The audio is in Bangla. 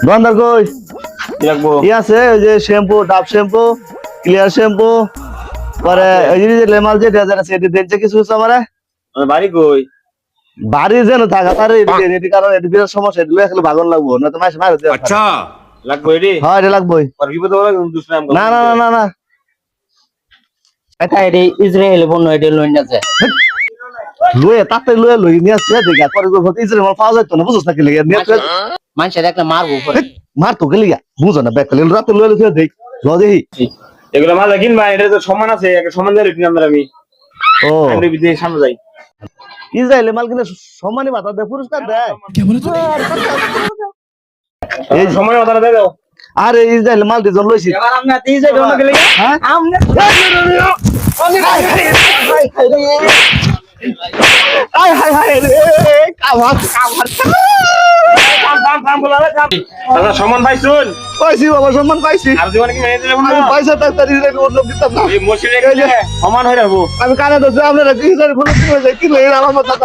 দোকানদার কই ই আছে ওই যে শ্যাম্পু ডাব শ্যাম্পু ক্লিয়ার শ্যাম্পু পরে ওই যে লেমাল যে ডেজার আছে এটি দেখছে কিছু আমারে বাড়ি কই বাড়ি যেন থাকা তার এটি কারণ এটি বিরাট সমস্যা এটি লয়ে খেলে ভাগন লাগবো না তো মাসে মার আচ্ছা লাগবো এটি হ্যাঁ এটা লাগবোই আর বিপদ হলে দুষ্নাম না না না না না এটা এটি ইসরায়েল পণ্য এটি লইন আছে লয়ে তাতে লয়ে লই নিয়ে আসছে দেখা পরে কই ইসরায়েল মাল পাওয়া যাইতো না বুঝছ না কি লাগে নিয়ে মানুষ দেখলে মারবো মার তো গেলি বুঝো না ব্যাক করলে রাতে লয়ে লয়ে দেখ ল দেখি এগুলো মাল কিনবা এটা তো সমান আছে একটা সমান দিয়ে কিনলাম আমি ও আমি বিদেশে সামনে যাই ইসরায়েলের মাল কিনে সম্মানী ভাতা দেয় পুরস্কার দেয় এই সময় ওটা দিয়ে দাও আরে ইসরায়েলের মাল দিয়ে লইছি এবার আমরা তিজে দোনো গেলে হ্যাঁ আমরা আয় হায় হায় রে কামার কামার দাদা সমান ভাই শুন পাইছি বাবা সম্মান পাইছি আর জীবনে কি মেনে দিলে আমি পয়সা টাকা দিয়ে অন্য দিতাম না এই মশিরে গেলে সমান হয়ে যাবো আমি কানে তো আপনারা কি করে ফলো করে যাই কি লই আমার মাথা